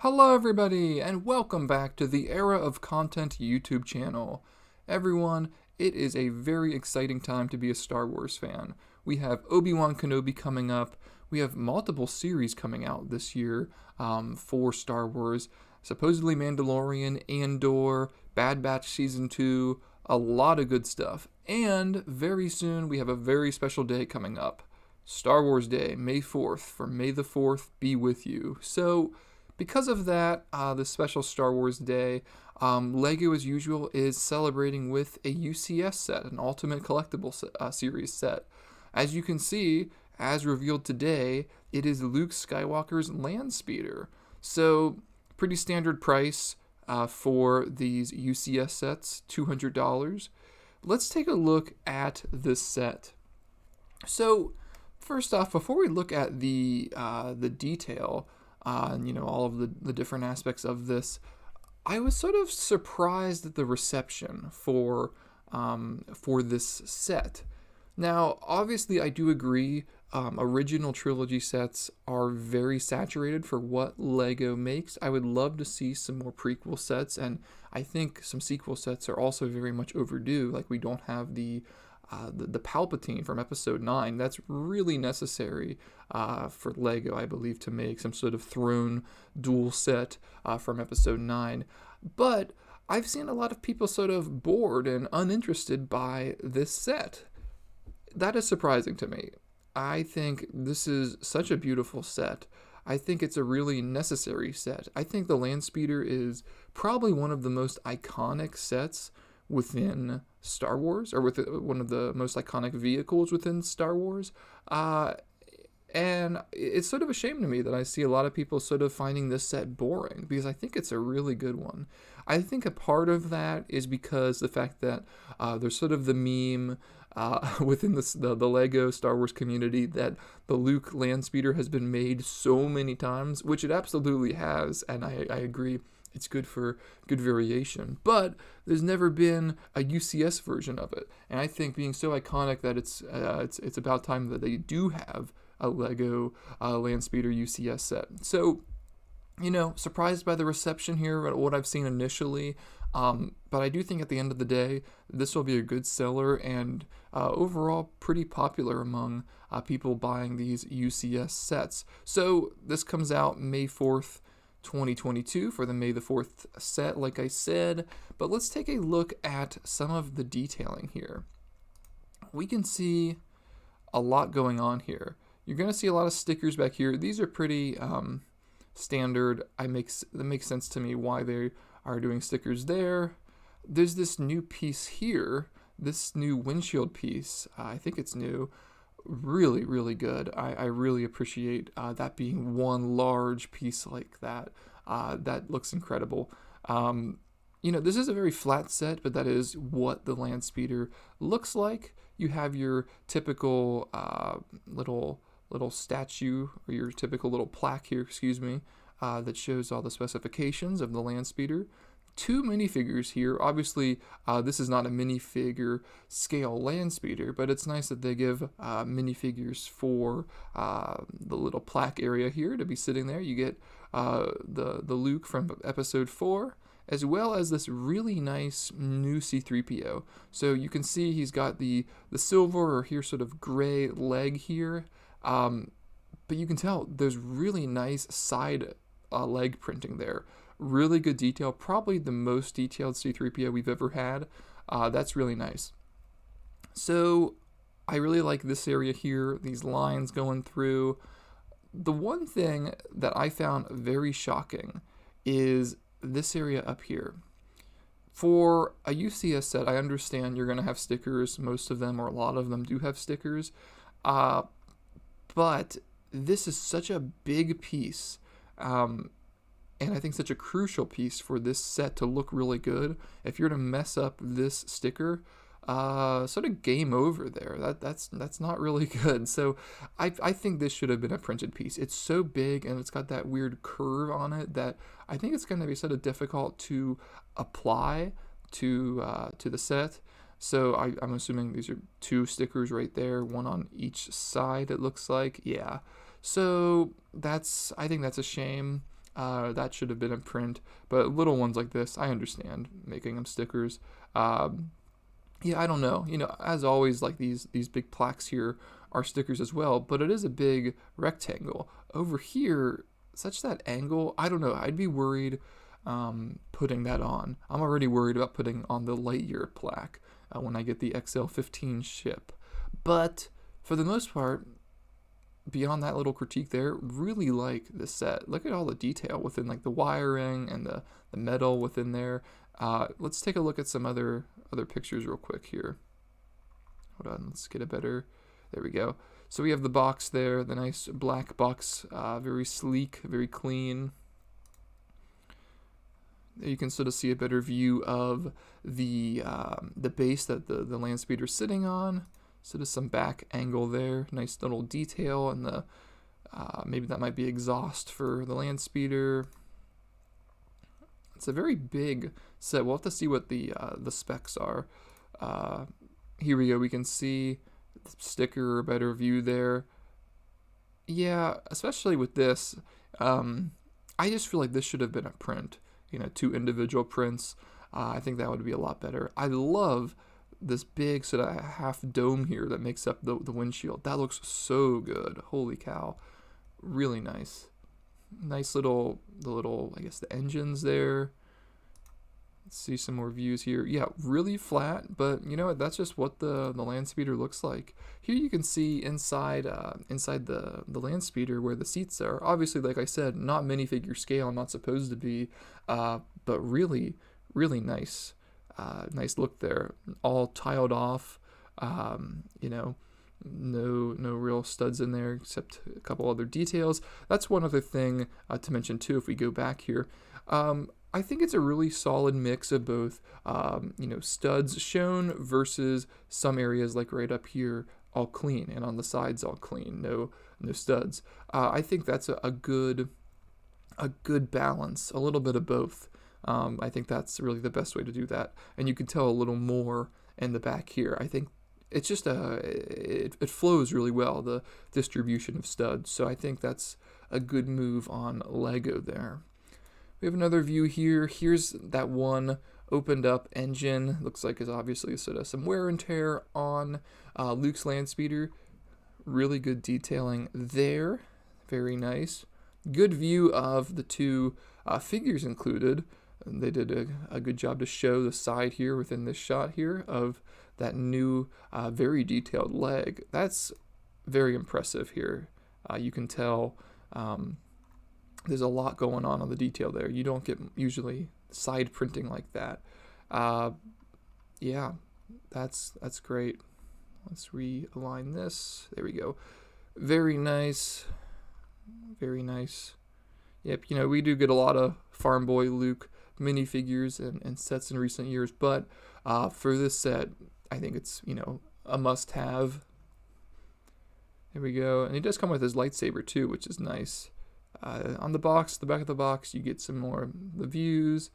Hello, everybody, and welcome back to the Era of Content YouTube channel. Everyone, it is a very exciting time to be a Star Wars fan. We have Obi-Wan Kenobi coming up. We have multiple series coming out this year for Star Wars. Supposedly Mandalorian, Andor, Bad Batch Season 2, a lot of good stuff. And very soon, we have a very special day coming up. Star Wars Day, May 4th, for May the 4th be with you. So, because of that, this special Star Wars Day, LEGO, as usual, is celebrating with a UCS set, an Ultimate Collectible Series set. As you can see, as revealed today, it is Luke Skywalker's Landspeeder. So, pretty standard price for these UCS sets, $200. Let's take a look at this set. So, first off, before we look at the detail, all of the different aspects of this, I was sort of surprised at the reception for this set. Now, obviously, I do agree. Original trilogy sets are very saturated for what LEGO makes. I would love to see some more prequel sets, and I think some sequel sets are also very much overdue. Like, we don't have the Palpatine from Episode 9. That's really necessary for LEGO, I believe, to make some sort of throne dual set from Episode 9. But I've seen a lot of people sort of bored and uninterested by this set. That is surprising to me. I think this is such a beautiful set. I think it's a really necessary set. I think the Landspeeder is probably one of the most iconic sets within Star Wars, or with one of the most iconic vehicles within Star Wars. And it's sort of a shame to me that I see a lot of people sort of finding this set boring, because I think it's a really good one. I think a part of that is because the fact that there's sort of the meme within the LEGO Star Wars community that the Luke Landspeeder has been made so many times, which it absolutely has, and I agree. It's good for good variation, but there's never been a UCS version of it, and I think being so iconic that it's about time that they do have a LEGO Landspeeder UCS set. So, surprised by the reception here at what I've seen initially, but I do think at the end of the day, this will be a good seller and overall pretty popular among people buying these UCS sets. So this comes out May 4th, 2022 for the May the 4th set, like I said, but let's take a look at some of the detailing here. We can see a lot going on here. You're going to see a lot of stickers back here. These are pretty standard. That makes sense to me why they are doing stickers there. There's this new piece here, this new windshield piece. I think it's new. Really, really good. I really appreciate that being one large piece like that. That looks incredible. This is a very flat set, but that is what the Landspeeder looks like. You have your typical little statue, or your typical little plaque here, that shows all the specifications of the Landspeeder. Two minifigures here. Obviously, this is not a minifigure scale Landspeeder, but it's nice that they give minifigures for the little plaque area here to be sitting there. You get the Luke from Episode 4, as well as this really nice new C-3PO. So you can see he's got the silver, or here sort of gray leg here, but you can tell there's really nice side leg printing there. Really good detail, probably the most detailed C-3PO we've ever had. That's really nice. So I really like this area here, these lines going through. The one thing that I found very shocking is this area up here. For a UCS set, I understand you're going to have stickers. Most of them, or a lot of them, do have stickers. But this is such a big piece. And I think such a crucial piece for this set to look really good. If you're to mess up this sticker, sort of game over there. That's not really good. So I think this should have been a printed piece. It's so big and it's got that weird curve on it that I think it's going to be sort of difficult to apply to the set. So I'm assuming these are two stickers right there, one on each side, it looks like. Yeah. So I think that's a shame. That should have been a print, but little ones like this, I understand making them stickers. Yeah, I don't know. As always, like these big plaques here are stickers as well, but it is a big rectangle. Over here, such that angle, I don't know. I'd be worried putting that on. I'm already worried about putting on the Lightyear plaque when I get the XL15 ship. But for the most part, beyond that little critique there, really like the set. Look at all the detail within like the wiring and the metal within there. Let's take a look at some other pictures real quick here. Hold on, let's get a better, there we go. So we have the box there, the nice black box, very sleek, very clean. There you can sort of see a better view of the base that the Landspeeder is sitting on. Sort of some back angle there, nice little detail, and the maybe that might be exhaust for the Landspeeder. It's a very big set. We'll have to see what the specs are. Here we go. We can see the sticker, a better view there. Yeah, especially with this, I just feel like this should have been a print. 2 individual prints. I think that would be a lot better. I love this big sort of half dome here that makes up the windshield. That looks so good. Holy cow. Really nice. Nice little, I guess the engines there. Let's see some more views here. Yeah, really flat, but you know what? That's just what the Landspeeder looks like. Here you can see inside the Landspeeder where the seats are. Obviously, like I said, not minifigure scale, not supposed to be, but really, really nice. Nice look there. All tiled off. No real studs in there except a couple other details. That's one other thing to mention too. If we go back here. I think it's a really solid mix of both, studs shown versus some areas like right up here, all clean, and on the sides all clean, no studs. I think that's a good balance, a little bit of both. I think that's really the best way to do that, and you can tell a little more in the back here. I think it's just it flows really well, the distribution of studs. So I think that's a good move on Lego there. We have another view here. Here's that one opened up engine. Looks like it's obviously sort of some wear and tear on Luke's Landspeeder. Really good detailing there. Very nice. Good view of the 2 figures included. They did a good job to show the side here within this shot here of that new very detailed leg. That's very impressive here. You can tell there's a lot going on the detail there. You don't get usually side printing like that. Yeah, that's great. Let's realign this. There we go. Very nice. Very nice. Yep, we do get a lot of Farm Boy Luke minifigures and sets in recent years, but for this set, I think it's, a must-have. There we go. And he does come with his lightsaber too, which is nice. On the back of the box, you get some more the views,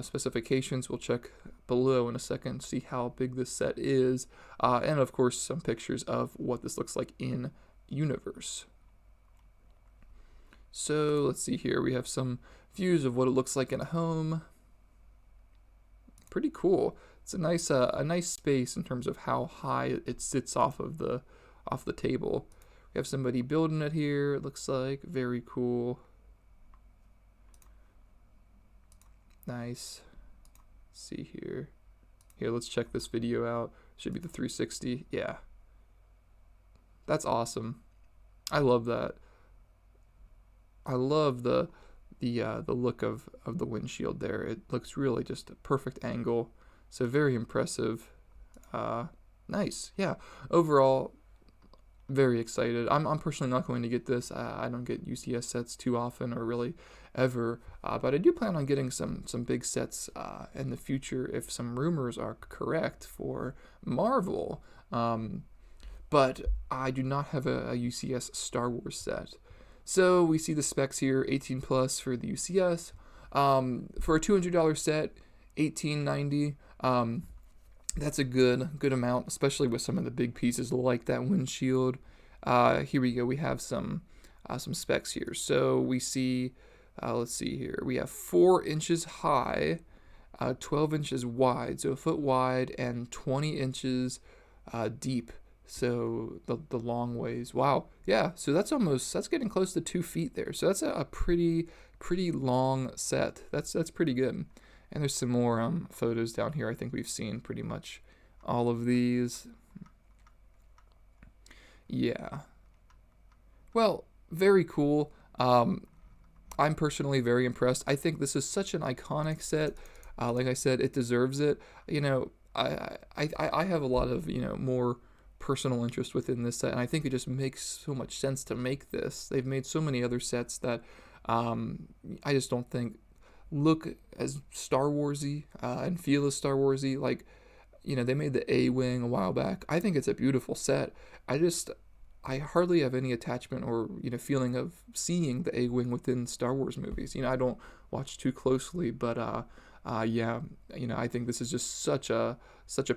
specifications. We'll check below in a second to see how big this set is, and of course some pictures of what this looks like in universe. So let's see here. We have some views of what it looks like in a home. Pretty cool. It's a nice space in terms of how high it sits off the table. We have somebody building it here, it looks like. Very cool. Nice. Let's see here. Here, let's check this video out. Should be the 360. Yeah. That's awesome. I love that. I love the look of the windshield there. It looks really just a perfect angle. So very impressive. Nice. Yeah. Overall, very excited. I'm personally not going to get this. I don't get UCS sets too often or really ever. But I do plan on getting some big sets in the future if some rumors are correct for Marvel. But I do not have a UCS Star Wars set. So we see the specs here, 18 plus for the UCS. For a $200 set, $18.90. That's a good amount, especially with some of the big pieces like that windshield. Here we go. We have some specs here. So we see let's see here. We have 4 inches high, 12 inches wide, so a foot wide, and 20 inches deep. So the long ways. Wow. Yeah. So that's getting close to 2 feet there. So that's a pretty long set. That's pretty good. And there's some more photos down here. I think we've seen pretty much all of these. Yeah. Well, very cool. I'm personally very impressed. I think this is such an iconic set. Like I said, it deserves it. You know, I have a lot of, more personal interest within this set, and I think it just makes so much sense to make this. They've made so many other sets that I just don't think look as Star Warsy and feel as Star Warsy. Like, they made the A-Wing a while back. I think it's a beautiful set. I hardly have any attachment or feeling of seeing the A-Wing within Star Wars movies. I don't watch too closely, but yeah, I think this is just such a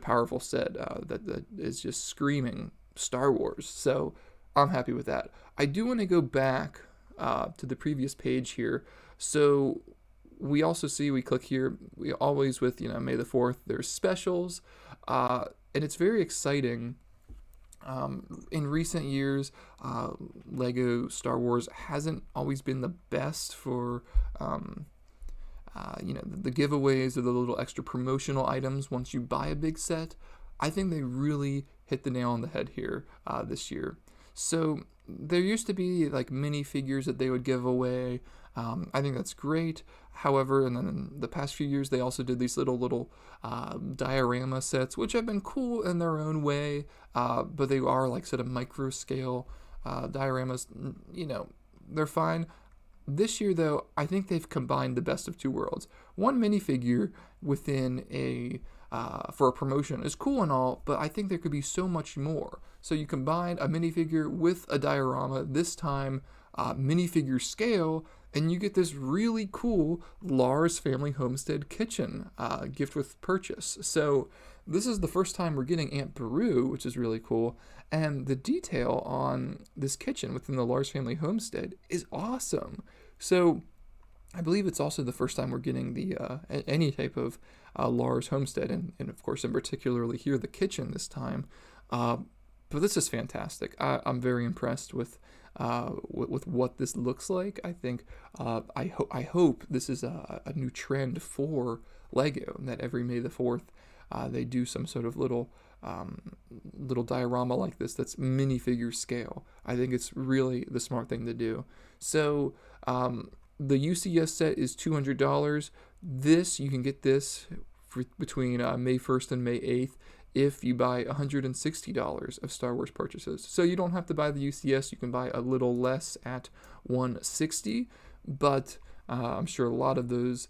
powerful set that is just screaming Star Wars. So I'm happy with that. I do want to go back to the previous page here. So we also see, we click here, we always with May the 4th, there's specials, and it's very exciting. In recent years, Lego Star Wars hasn't always been the best for the giveaways or the little extra promotional items once you buy a big set. I think they really hit the nail on the head here this year. So there used to be like minifigures that they would give away. I think that's great. However, and then in the past few years, they also did these little diorama sets, which have been cool in their own way, but they are like sort of micro scale dioramas. They're fine. This year, though, I think they've combined the best of two worlds. One minifigure within for a promotion is cool and all, but I think there could be so much more. So you combine a minifigure with a diorama, this time minifigure scale, and you get this really cool Lars Family Homestead kitchen gift with purchase. So this is the first time we're getting Aunt Beru, which is really cool. And the detail on this kitchen within the Lars Family Homestead is awesome. So I believe it's also the first time we're getting the any type of Lars Homestead, and of course, in particularly here, the kitchen this time. But this is fantastic. I'm very impressed with what this looks like. I think I hope this is a new trend for Lego, and that every May the 4th they do some sort of little diorama like this that's minifigure scale. I think it's really the smart thing to do. So the UCS set is $200. You can get this between May 1st and May 8th. If you buy $160 of Star Wars purchases. So you don't have to buy the UCS, you can buy a little less at $160, but I'm sure a lot of those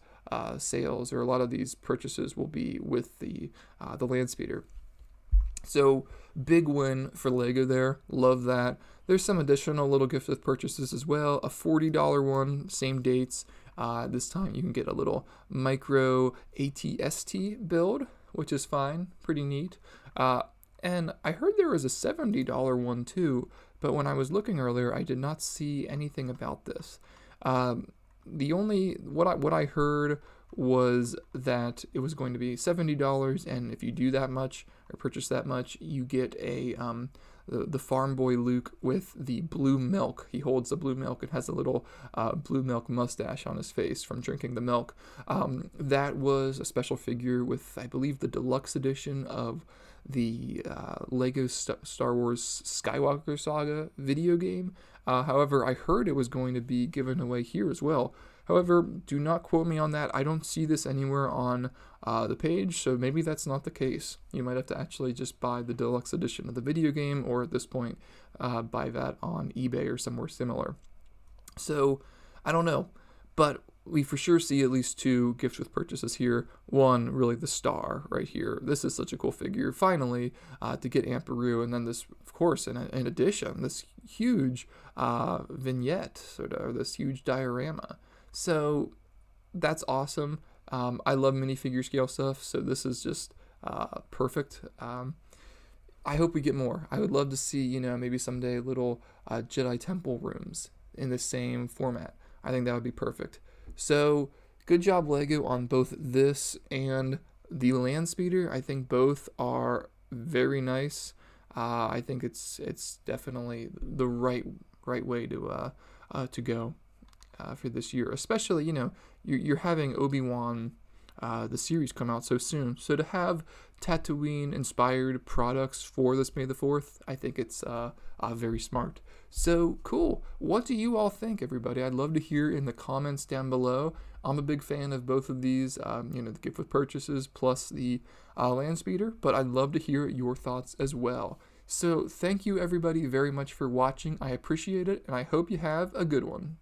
sales or a lot of these purchases will be with the Landspeeder. So big win for Lego there, love that. There's some additional little gift with purchases as well, a $40 one, same dates. This time you can get a little micro ATST build, which is fine, pretty neat. And I heard there was a $70 one too, but when I was looking earlier, I did not see anything about this. What I heard was that it was going to be $70, and if you do that much or purchase that much, you get the farm boy Luke with the blue milk. He holds the blue milk and has a little blue milk mustache on his face from drinking the milk. That was a special figure with, I believe, the deluxe edition of the Lego Star Wars Skywalker Saga video game. However, I heard it was going to be given away here as well. However, do not quote me on that. I don't see this anywhere on the page, so maybe that's not the case. You might have to actually just buy the deluxe edition of the video game, or at this point, buy that on eBay or somewhere similar. So, I don't know, but we for sure see at least two gifts with purchases here. One, really the star right here. This is such a cool figure. Finally, to get Aunt Beru, and then this, of course, in addition, this huge vignette, sort of, this huge diorama. So that's awesome. I love minifigure scale stuff, so this is just perfect. I hope we get more. I would love to see, maybe someday little Jedi temple rooms in the same format. I think that would be perfect. So good job, Lego, on both this and the Landspeeder. I think both are very nice. I think it's definitely the right way to go for this year. Especially, you're having Obi-Wan the series come out so soon. So to have Tatooine inspired products for this May the 4th, I think it's very smart. So cool. What do you all think, everybody? I'd love to hear in the comments down below. I'm a big fan of both of these, the gift with purchases plus the Landspeeder, but I'd love to hear your thoughts as well. So thank you, everybody, very much for watching. I appreciate it, and I hope you have a good one.